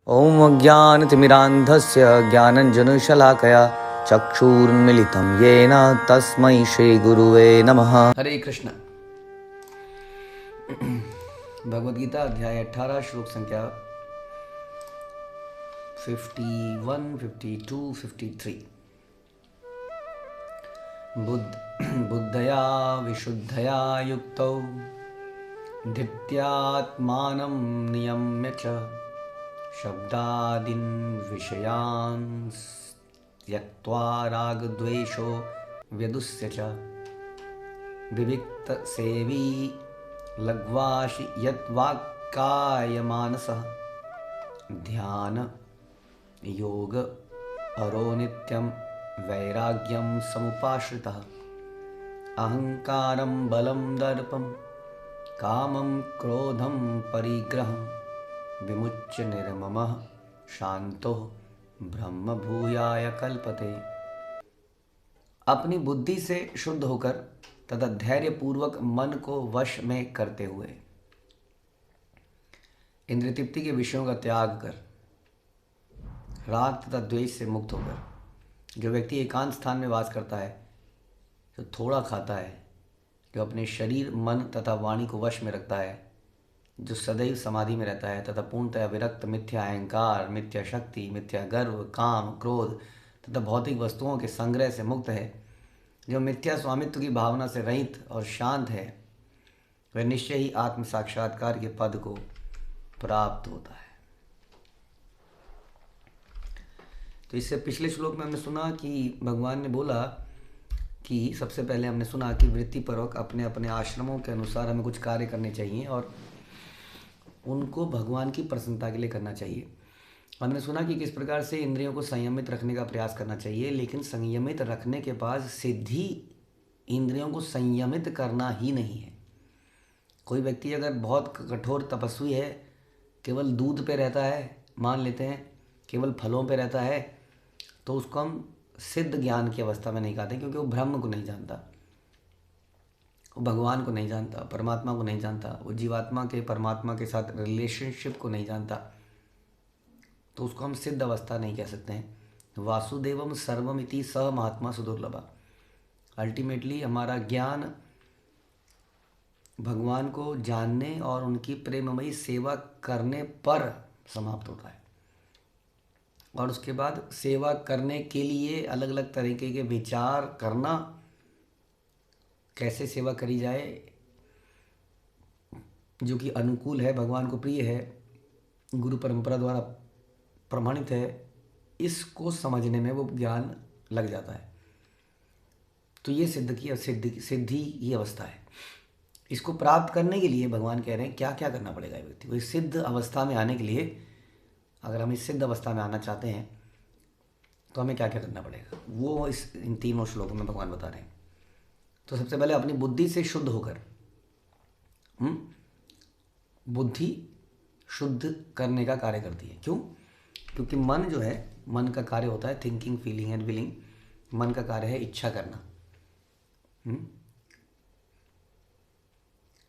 ॐ अज्ञानतिमिरान्धस्य ज्ञानञ्जनशलाकया चक्षुरुन्मीलितं येन तस्मै श्रीगुरुवे नमः। हरे कृष्ण। भगवद गीता अध्याय 18 श्लोक संख्या 51, 52, 53। बुद्धया विशुद्धया युक्तौ धित्यात्मानं नियम्य च शब्दादीन् विषयान् त्यक्त्वा रागद्वेषो व्यदुस्य च विविक्तसेवी लघ्वाशी यद्वाक्कायमानसः ध्यान योग परो नित्यं वैराग्यं समुपाश्रितः अहंकारं बलं दर्पं कामं क्रोधं परिग्रहं विमुच्य निर्ममः शांतो ब्रह्म भूयाय कल्पते। अपनी बुद्धि से शुद्ध होकर तथा धैर्य पूर्वक मन को वश में करते हुए इंद्रिय तृप्ति के विषयों का त्याग कर राग तथा द्वेष से मुक्त होकर जो व्यक्ति एकांत स्थान में वास करता है, जो थोड़ा खाता है, जो अपने शरीर मन तथा वाणी को वश में रखता है, जो सदैव समाधि में रहता है तथा पूर्णतः विरक्त मिथ्या अहंकार, मिथ्या शक्ति, मिथ्या गर्व, काम, क्रोध तथा भौतिक वस्तुओं के संग्रह से मुक्त है, जो मिथ्या स्वामित्व की भावना से रहित और शांत है, वह निश्चय ही आत्म साक्षात्कार के पद को प्राप्त होता है। तो इससे पिछले श्लोक में हमने सुना कि भगवान ने बोला कि सबसे पहले हमने सुना कि वृत्तिपूर्वक अपने अपने आश्रमों के अनुसार हमें कुछ कार्य करने चाहिए और उनको भगवान की प्रसन्नता के लिए करना चाहिए। हमने सुना कि किस प्रकार से इंद्रियों को संयमित रखने का प्रयास करना चाहिए, लेकिन संयमित रखने के बाद सिद्धि इंद्रियों को संयमित करना ही नहीं है। कोई व्यक्ति अगर बहुत कठोर तपस्वी है, केवल दूध पे रहता है, मान लेते हैं केवल फलों पे रहता है, तो उसको हम सिद्ध ज्ञान की अवस्था में नहीं कहते, क्योंकि वो ब्रह्म को नहीं जानता, वो भगवान को नहीं जानता, परमात्मा को नहीं जानता, वो जीवात्मा के परमात्मा के साथ रिलेशनशिप को नहीं जानता, तो उसको हम सिद्ध अवस्था नहीं कह सकते हैं। वासुदेवम सर्वमिति स महात्मा सुदुर्लभा। अल्टीमेटली हमारा ज्ञान भगवान को जानने और उनकी प्रेममयी सेवा करने पर समाप्त होता है, और उसके बाद सेवा करने के लिए अलग अलग तरीके के विचार करना, कैसे सेवा करी जाए जो कि अनुकूल है, भगवान को प्रिय है, गुरु परंपरा द्वारा प्रमाणित है, इसको समझने में वो ज्ञान लग जाता है। तो ये सिद्धि की अवस्था है। इसको प्राप्त करने के लिए भगवान कह रहे हैं क्या क्या करना पड़ेगा व्यक्ति को। इस सिद्ध अवस्था में आने के लिए, अगर हम इस सिद्ध अवस्था में आना चाहते हैं तो हमें क्या क्या करना पड़ेगा, वो इन तीनों श्लोकों में भगवान बता रहे हैं। तो सबसे पहले अपनी बुद्धि से शुद्ध होकर, बुद्धि शुद्ध करने का कार्य करती है। क्यों? क्योंकि मन जो है, मन का कार्य होता है थिंकिंग, फीलिंग एंड विलिंग। मन का कार्य है इच्छा करना,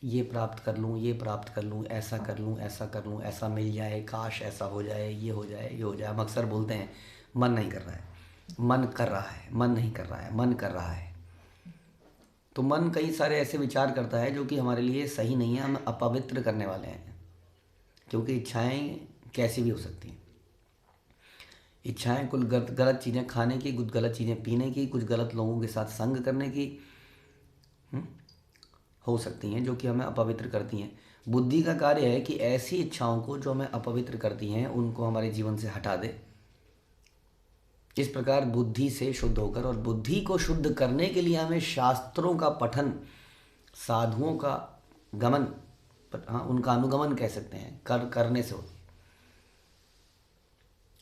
ये प्राप्त कर लूँ, ये प्राप्त कर लूँ, ऐसा कर लूँ, ऐसा कर लूँ, ऐसा मिल जाए, काश ऐसा हो जाए, ये हो जाए, ये हो जाए। हम अक्सर बोलते हैं मन नहीं कर रहा है, मन कर रहा है, मन नहीं कर रहा है, मन कर रहा है। तो मन कई सारे ऐसे विचार करता है जो कि हमारे लिए सही नहीं है, हम अपवित्र करने वाले हैं। क्योंकि इच्छाएं कैसी भी हो सकती हैं। इच्छाएं कुछ गलत चीज़ें खाने की, कुछ गलत चीज़ें पीने की, कुछ गलत लोगों के साथ संग करने की हो सकती हैं, जो कि हमें अपवित्र करती हैं। बुद्धि का कार्य है कि ऐसी इच्छाओं को जो हमें अपवित्र करती हैं उनको हमारे जीवन से हटा दे। इस प्रकार बुद्धि से शुद्ध होकर, और बुद्धि को शुद्ध करने के लिए हमें शास्त्रों का पठन, साधुओं का गमन, उनका अनुगमन कह सकते हैं, करने से होती है।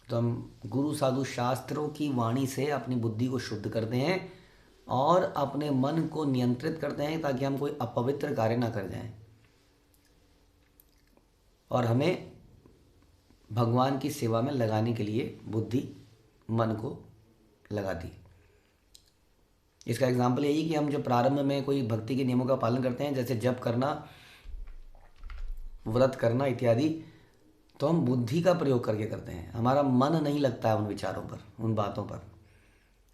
तो हम गुरु साधु शास्त्रों की वाणी से अपनी बुद्धि को शुद्ध करते हैं और अपने मन को नियंत्रित करते हैं ताकि हम कोई अपवित्र कार्य ना कर जाएं, और हमें भगवान की सेवा में लगाने के लिए बुद्धि मन को लगाती है। इसका एग्जाम्पल यही कि हम जब प्रारंभ में कोई भक्ति के नियमों का पालन करते हैं, जैसे जप करना, व्रत करना इत्यादि, तो हम बुद्धि का प्रयोग करके करते हैं। हमारा मन नहीं लगता है उन विचारों पर, उन बातों पर,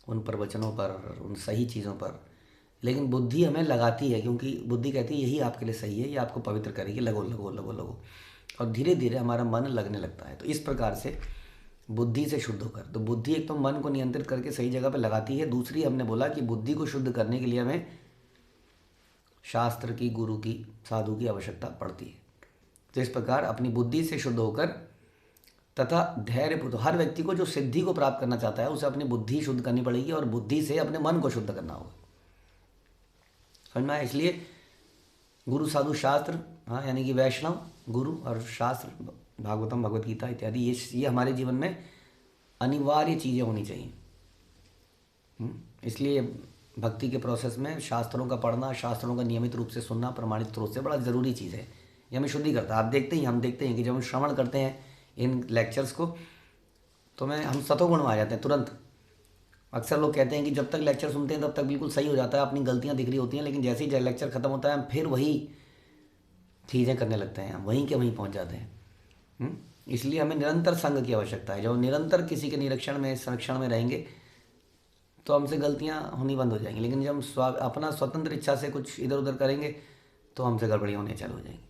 उन प्रवचनों पर, उन सही चीज़ों पर, लेकिन बुद्धि हमें लगाती है, क्योंकि बुद्धि कहती है यही आपके लिए सही है, ये आपको पवित्र करेगी, लगो लगो लगो लगो, और धीरे धीरे हमारा मन लगने लगता है। तो इस प्रकार से बुद्धि से शुद्ध होकर, तो बुद्धि एक तो मन को नियंत्रित करके सही जगह पर लगाती है, दूसरी हमने बोला कि बुद्धि को शुद्ध करने के लिए हमें शास्त्र की, गुरु की, साधु की आवश्यकता पड़ती है। तो इस प्रकार अपनी बुद्धि से शुद्ध होकर तथा धैर्यपूर्वक, हर व्यक्ति को जो सिद्धि को प्राप्त करना चाहता है उसे अपनी बुद्धि शुद्ध करनी पड़ेगी और बुद्धि से अपने मन को शुद्ध करना होगा। समझ में आया? इसलिए गुरु, साधु, शास्त्र, हाँ, यानी कि वैष्णव, गुरु और शास्त्र, भागवतम, भगवत गीता इत्यादि, ये हमारे जीवन में अनिवार्य चीज़ें होनी चाहिए। इसलिए भक्ति के प्रोसेस में शास्त्रों का पढ़ना, शास्त्रों का नियमित रूप से सुनना, प्रमाणित स्रोत से बड़ा ज़रूरी चीज़ है। ये हमें शुद्धि करता है। आप देखते ही, हम देखते हैं कि जब हम श्रवण करते हैं इन लेक्चर्स को तो हम सतोगुण में आ जाते हैं तुरंत। अक्सर लोग कहते हैं कि जब तक लेक्चर सुनते हैं तब तक बिल्कुल सही हो जाता है, अपनी गलतियाँ दिख रही होती हैं, लेकिन जैसे ही लेक्चर ख़त्म होता है हम फिर वही चीज़ें करने लगते हैं, हम वहीं के वहीं पहुँच जाते हैं। इसलिए हमें निरंतर संग की आवश्यकता है। जब निरंतर किसी के निरीक्षण में, संरक्षण में रहेंगे तो हमसे गलतियाँ होनी बंद हो जाएंगी, लेकिन जब हम अपना स्वतंत्र इच्छा से कुछ इधर उधर करेंगे तो हमसे गड़बड़ी होने चालू हो जाएंगी।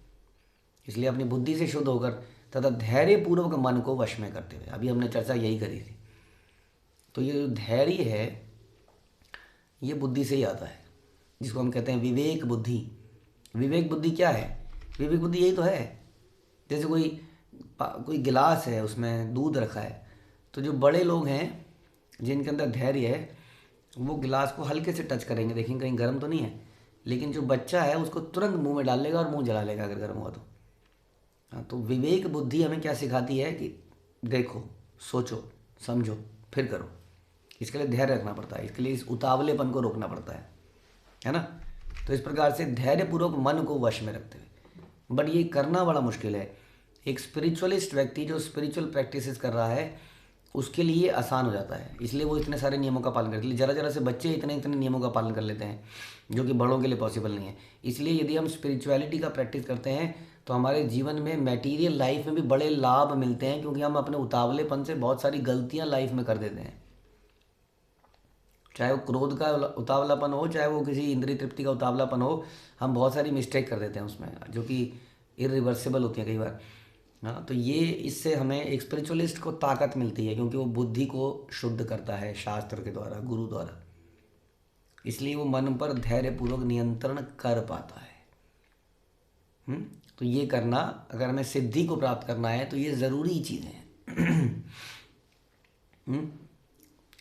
इसलिए अपनी बुद्धि से शुद्ध होकर तथा धैर्यपूर्वक मन को वश में करते हुए, अभी हमने चर्चा यही करी थी। तो ये जो धैर्य है ये बुद्धि से ही आता है, जिसको हम कहते हैं विवेक बुद्धि। विवेक बुद्धि क्या है? विवेक बुद्धि यही तो है। जैसे कोई गिलास है, उसमें दूध रखा है, तो जो बड़े लोग हैं जिनके अंदर धैर्य है वो गिलास को हल्के से टच करेंगे, देखेंगे कहीं गर्म तो नहीं है, लेकिन जो बच्चा है उसको तुरंत मुंह में डाल लेगा और मुंह जला लेगा अगर गर्म हुआ तो। हाँ, तो विवेक बुद्धि हमें क्या सिखाती है कि देखो, सोचो, समझो, फिर करो। इसके लिए धैर्य रखना पड़ता है, इसके लिए इस उतावलेपन को रोकना पड़ता है ना। तो इस प्रकार से धैर्यपूर्वक मन को वश में रखते हुए, बट ये करना बड़ा मुश्किल है। एक स्पिरिचुअलिस्ट व्यक्ति जो स्पिरिचुअल प्रैक्टिसेस कर रहा है उसके लिए आसान हो जाता है, इसलिए वो इतने सारे नियमों का पालन करते हैं। जरा जरा से बच्चे इतने इतने नियमों का पालन कर लेते हैं जो कि बड़ों के लिए पॉसिबल नहीं है। इसलिए यदि हम स्पिरिचुअलिटी का प्रैक्टिस करते हैं तो हमारे जीवन में, मटेरियल लाइफ में भी बड़े लाभ मिलते हैं, क्योंकि हम अपने उतावलेपन से बहुत सारी गलतियां लाइफ में कर देते हैं। चाहे वो क्रोध का उतावलापन हो, चाहे वो किसी इंद्रिय तृप्ति का उतावलापन हो, हम बहुत सारी मिस्टेक कर देते हैं उसमें, जो कि इरिवर्सिबल होती है कई बार। हाँ, तो ये इससे हमें एक स्पिरिचुअलिस्ट को ताकत मिलती है, क्योंकि वो बुद्धि को शुद्ध करता है शास्त्र के द्वारा, गुरु द्वारा। इसलिए वो मन पर धैर्यपूर्वक नियंत्रण कर पाता है। तो ये करना, अगर हमें सिद्धि को प्राप्त करना है तो ये ज़रूरी चीज़ है।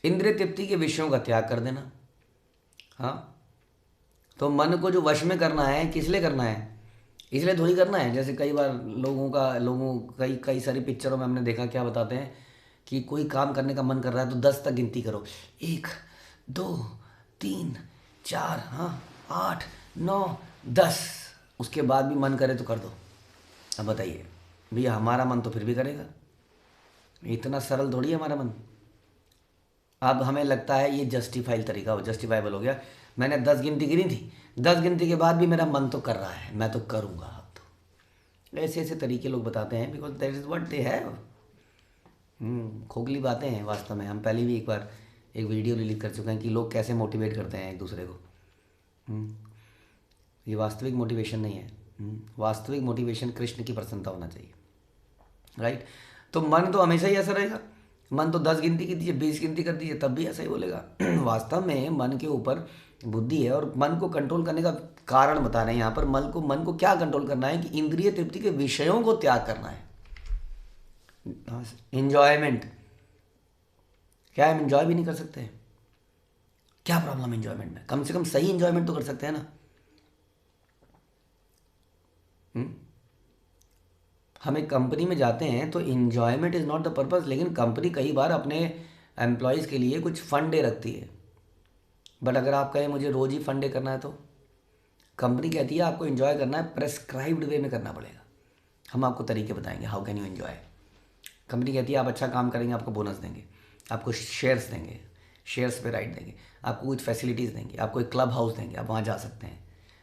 इंद्रिय तृप्ति के विषयों का त्याग कर देना। हाँ, तो मन को जो वश में करना है, किस लिए करना है? इसलिए थोड़ी करना है। जैसे कई बार कई सारी पिक्चरों में हमने देखा, क्या बताते हैं कि कोई काम करने का मन कर रहा है तो 10 तक गिनती करो, 1 2 3 4, हाँ, 8 9 10, उसके बाद भी मन करे तो कर दो। अब बताइए भैया, हमारा मन तो फिर भी करेगा, इतना सरल थोड़ी है हमारा मन। अब हमें लगता है ये जस्टिफाइबल हो गया, मैंने 10 गिनती गिनी थी, 10 गिनती के बाद भी मेरा मन तो कर रहा है, मैं तो करूँगा। अब तो ऐसे ऐसे तरीके लोग बताते हैं, because that is what they have. खोखली बातें हैं वास्तव में। हम पहले भी एक बार एक वीडियो रिलीज कर चुके हैं कि लोग कैसे मोटिवेट करते हैं एक दूसरे को। ये वास्तविक मोटिवेशन नहीं है। वास्तविक मोटिवेशन कृष्ण की प्रसन्नता होना चाहिए, राइट। तो मन तो हमेशा ही ऐसा रहेगा। मन तो 10 गिनती की दीजिए, 20 गिनती कर दीजिए, तब भी ऐसा ही बोलेगा। वास्तव में मन के ऊपर बुद्धि है, और मन को कंट्रोल करने का कारण बता रहे हैं यहाँ पर। मन को क्या कंट्रोल करना है कि इंद्रिय तृप्ति के विषयों को त्याग करना है। एंजॉयमेंट, क्या हम एंजॉय भी नहीं कर सकते? क्या प्रॉब्लम एंजॉयमेंट में? कम से कम सही एंजॉयमेंट तो कर सकते हैं ना। हम एक कंपनी में जाते हैं तो enjoyment is not the purpose, लेकिन कंपनी कई बार अपने एम्प्लॉयज़ के लिए कुछ फन डे रखती है। बट अगर आप कहें मुझे रोज़ ही फन डे करना है, तो कंपनी कहती है आपको एंजॉय करना है, प्रेस्क्राइब्ड वे में करना पड़ेगा, हम आपको तरीके बताएंगे, how can you enjoy. Company कहती है आप अच्छा काम करेंगे, आपको बोनस देंगे, आपको शेयर्स देंगे, शेयर्स पे राइट देंगे, आपको कुछ फैसिलिटीज़ देंगे, आपको एक क्लब हाउस देंगे, आप वहाँ जा सकते हैं,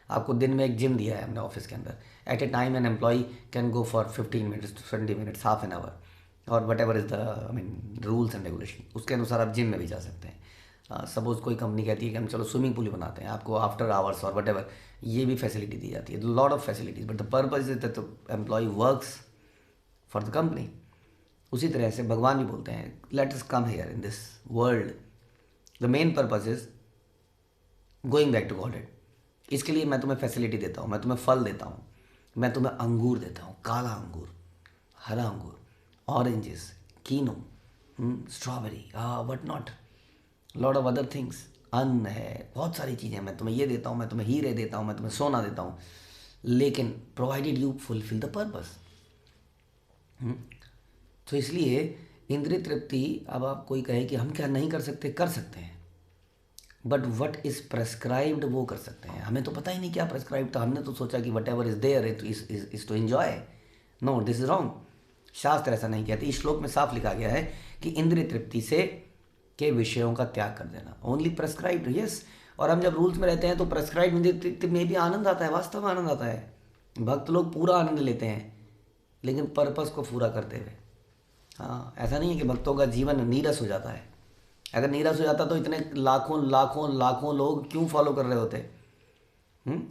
आपको दिन में एक जिम दिया है हमने ऑफिस के अंदर, at a time an employee can go for 15 minutes to 20 minutes, half an hour, और whatever is the I mean rules and regulation, उसके अनुसार आप जिम में भी जा सकते हैं। सपोज़ कोई कंपनी कहती है कि हम चलो स्विमिंग पूल ही बनाते हैं, आपको आफ्टर आवर्स और वट एवर ये भी फैसिलिटी दी जाती है, lot of facilities, but the purpose is that the employee works for the company. उसी तरह से भगवान भी बोलते हैं let us come here in this world, the main purpose is going back to Godhead. इसके लिए मैं तुम्हें फैसिलिटी देता हूँ, मैं तुम्हें फल देता हूँ, मैं तुम्हें अंगूर देता हूँ, काला अंगूर, हरा अंगूर, oranges, Keanu, strawberry, what not, lot of other things, अन्न है, बहुत सारी चीज़ें मैं तुम्हें ये देता हूँ, मैं तुम्हें हीरे देता हूँ, मैं तुम्हें सोना देता हूँ, लेकिन provided you fulfil the purpose. तो इसलिए इंद्रिय तृप्ति, अब आप कोई कहे कि हम क्या नहीं कर सकते, कर सकते हैं, बट वट इज़ प्रेस्क्राइब्ड वो कर सकते हैं। हमें तो पता ही नहीं क्या प्रेस्क्राइब्ड था, हमने तो सोचा कि whatever is there is to enjoy. No, this is wrong. शास्त्र ऐसा नहीं कहते। इस श्लोक में साफ लिखा गया है कि इंद्रिय तृप्ति से के विषयों का त्याग कर देना, ओनली प्रेस्क्राइब्ड, यस। और हम जब रूल्स में रहते हैं तो प्रेस्क्राइब्ड इंद्रिय तृप्ति में भी आनंद आता है, वास्तव में आनंद आता है। भक्त लोग पूरा आनंद लेते हैं, लेकिन पर्पस को पूरा करते हुए। हाँ, ऐसा नहीं है कि भक्तों का जीवन नीरस हो जाता है। अगर नीरस हो जाता तो इतने लाखों लाखों लाखों लोग क्यों फॉलो कर रहे होते।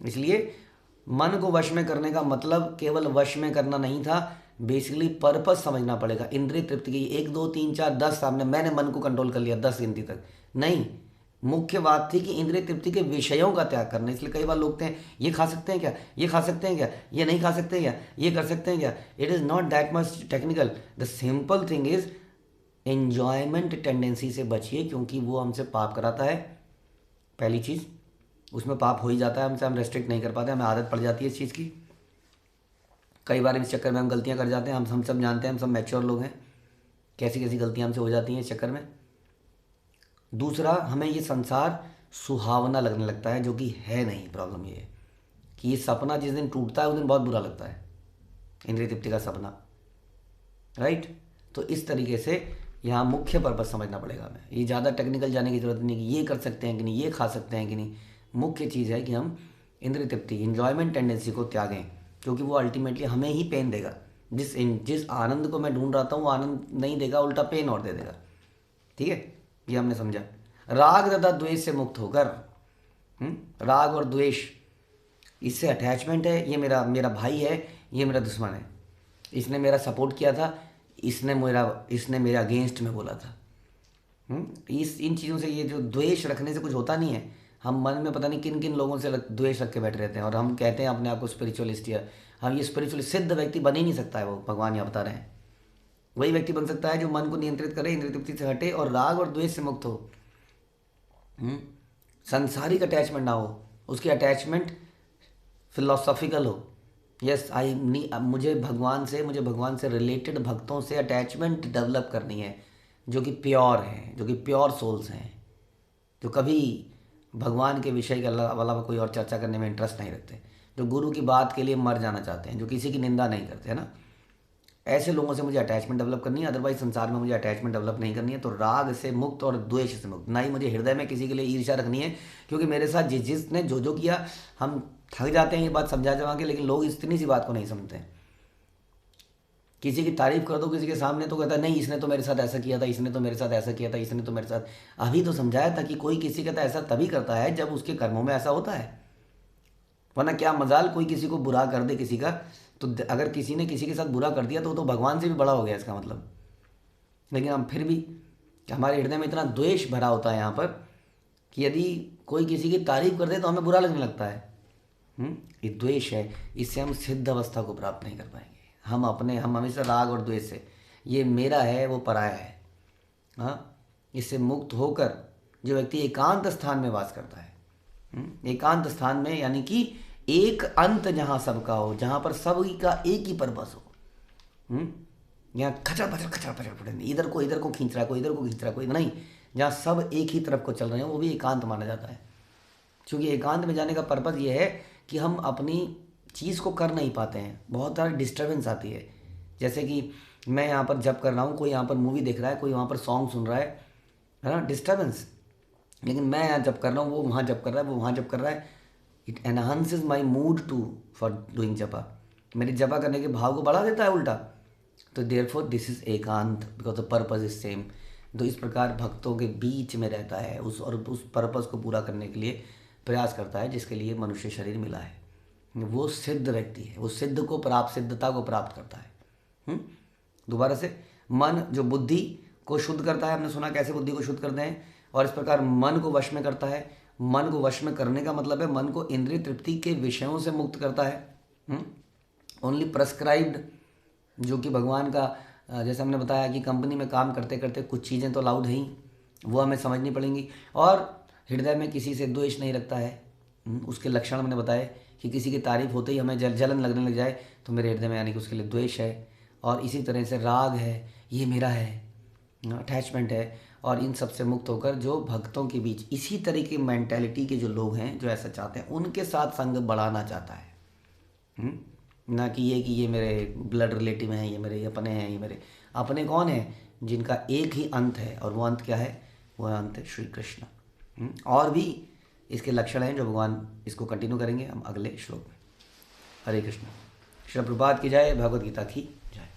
इसलिए मन को वश में करने का मतलब केवल वश में करना नहीं था, बेसिकली पर्पस समझना पड़ेगा। इंद्रिय तृप्ति की 1 2 3 4 10 सामने मैंने मन को कंट्रोल कर लिया 10 गिनती तक नहीं, मुख्य बात थी कि इंद्रिय तृप्ति के विषयों का त्याग करना। इसलिए कई बार लोग हैं ये खा सकते हैं क्या, ये खा सकते हैं क्या, ये नहीं खा सकते हैं क्या, ये कर सकते हैं क्या। It is not that much technical. The simple thing is enjoyment tendency से बचिए, क्योंकि वो हमसे पाप कराता है। पहली चीज़, उसमें पाप हो ही जाता है हमसे, हम रेस्ट्रिक्ट नहीं कर पाते, हमें आदत पड़ जाती है इस चीज़ की। कई बार इस चक्कर में हम गलतियां कर जाते हैं। हम सब जानते हैं, हम सब मैच्योर लोग हैं, कैसी कैसी गलतियां हमसे हो जाती हैं इस चक्कर में। दूसरा, हमें ये संसार सुहावना लगने लगता है, जो कि है नहीं। प्रॉब्लम ये है कि ये सपना जिस दिन टूटता है उस दिन बहुत बुरा लगता है, इंद्रिय तृप्ति का सपना, राइट। तो इस तरीके से यहाँ मुख्य पर्पस समझना पड़ेगा हमें। ये ज़्यादा टेक्निकल जाने की जरूरत नहीं कि ये कर सकते हैं कि नहीं, ये खा सकते हैं कि नहीं। मुख्य चीज़ है कि हम इंद्रिय तृप्ति, इंजॉयमेंट टेंडेंसी को त्यागें, क्योंकि वो अल्टीमेटली हमें ही पेन देगा। जिस आनंद को मैं ढूंढ रहा था वो आनंद नहीं देगा, उल्टा पेन और दे देगा। ठीक है, ये हमने समझा। राग तथा द्वेष से मुक्त होकर, राग और द्वेष, इससे अटैचमेंट है, ये मेरा भाई है, ये मेरा दुश्मन है, इसने मेरा सपोर्ट किया था, इसने मेरे अगेंस्ट में बोला था। इन चीज़ों से, ये जो द्वेष रखने से कुछ होता नहीं है। हम मन में पता नहीं किन किन लोगों से द्वेष रख के बैठे रहते हैं, और हम कहते हैं अपने आप को स्पिरिचुअलिस्ट, या हम ये स्पिरिचुअली सिद्ध व्यक्ति बन ही नहीं सकता है। वो भगवान यहाँ बता रहे हैं वही व्यक्ति बन सकता है जो मन को नियंत्रित करे, इंद्रिय तृप्ति से हटे और राग और द्वेष से मुक्त हो। सांसारिक अटैचमेंट ना हो, उसकी अटैचमेंट फिलोसॉफिकल हो। यस, मुझे भगवान से रिलेटेड भक्तों से अटैचमेंट डेवलप करनी है, जो कि प्योर हैं, जो कि प्योर सोल्स हैं, जो कभी भगवान के विषय के अलावा कोई और चर्चा करने में इंटरेस्ट नहीं रखते, जो गुरु की बात के लिए मर जाना चाहते हैं, जो किसी की निंदा नहीं करते, है ना। ऐसे लोगों से मुझे अटैचमेंट डेवलप करनी है, अदरवाइज संसार में मुझे अटैचमेंट डेवलप नहीं करनी है। तो राग से मुक्त और द्वेष से मुक्त, ना ही मुझे हृदय में किसी के लिए ईर्ष्या रखनी है, क्योंकि मेरे साथ जिसने जो किया, हम थक जाते हैं ये बात समझा के, लेकिन लोग इतनी सी बात को नहीं समझते हैं। किसी की तारीफ कर दो किसी के सामने तो कहता है नहीं, इसने तो मेरे साथ ऐसा किया था, इसने तो मेरे साथ ऐसा किया था, इसने तो मेरे साथ। अभी तो समझाया था कि कोई किसी का ऐसा तभी करता है जब उसके कर्मों में ऐसा होता है, वरना क्या मजाल कोई किसी को बुरा कर दे किसी का। तो अगर किसी ने किसी के साथ बुरा कर दिया तो भगवान से भी बड़ा हो गया इसका मतलब। लेकिन हम फिर भी, हमारे हृदय में इतना द्वेष भरा होता है यहाँ पर कि यदि कोई किसी की तारीफ कर दे तो हमें बुरा लगने लगता है। ये द्वेष है, इससे हम सिद्ध अवस्था को प्राप्त नहीं कर पाएंगे। हम हमेशा राग और द्वेष से, ये मेरा है वो पराया है, हाँ, इससे मुक्त होकर जो व्यक्ति एकांत स्थान में वास करता है, एकांत स्थान में, यानी कि एक अंत जहाँ सबका हो, जहाँ पर सभी का एक ही पर्पस हो, यहाँ खचड़ पचड़ नहीं, इधर को खींच रहा है, कोई इधर को खींच रहा है, कोई नहीं, जहाँ सब एक ही तरफ को चल रहे हैं, वो भी एकांत माना जाता है। क्योंकि एकांत में जाने का पर्पस ये है कि हम अपनी चीज़ को कर नहीं पाते हैं, बहुत सारी डिस्टर्बेंस आती है। जैसे कि मैं यहाँ पर जब कर रहा हूँ, कोई यहाँ पर मूवी देख रहा है, कोई वहाँ पर सॉन्ग सुन रहा है ना, डिस्टर्बेंस। लेकिन मैं यहाँ जब कर रहा हूँ, वो वहाँ जब कर रहा है, वो वहाँ जब कर रहा है, it enhances my mood to for doing japa, मेरे जपा करने के भाव को बढ़ा देता है उल्टा। तो देयरफॉर दिस इज एकांत because the purpose is same. तो इस प्रकार भक्तों के बीच में रहता है उस पर्पज को पूरा करने के लिए प्रयास करता है जिसके लिए मनुष्य शरीर मिला है। वो सिद्ध व्यक्ति है, वो सिद्धता को प्राप्त करता है। दोबारा से, मन जो बुद्धि को शुद्ध करता है, हमने सुना कैसे बुद्धि को शुद्ध करते हैं, और इस प्रकार मन को वश में करता है। मन को वश में करने का मतलब है मन को इंद्रिय तृप्ति के विषयों से मुक्त करता है। ओनली प्रेस्क्राइब्ड, जो कि भगवान का, जैसे हमने बताया कि कंपनी में काम करते करते कुछ चीज़ें तो अलाउड हैं ही, वो हमें समझनी पड़ेंगी। और हृदय में किसी से द्वेष नहीं रखता है। उसके लक्षण मैंने बताए कि किसी की तारीफ होते ही हमें जलन लगने लग जाए तो मेरे हृदय में यानी कि उसके लिए द्वेष है। और इसी तरह से राग है, ये मेरा है, अटैचमेंट है। और इन सब से मुक्त होकर जो भक्तों के बीच इसी तरह की मेंटालिटी के जो लोग हैं, जो ऐसा चाहते हैं, उनके साथ संग बढ़ाना चाहता है। ना कि ये मेरे ब्लड रिलेटिव हैं, ये मेरे अपने हैं। ये मेरे अपने कौन हैं? जिनका एक ही अंत है, और वो अंत क्या है? वो अंत है श्री कृष्ण। और भी इसके लक्षण हैं जो भगवान इसको कंटिन्यू करेंगे हम अगले श्लोक में। हरे कृष्ण। श्री प्रभुपाद की जय, भगवद गीता की जय।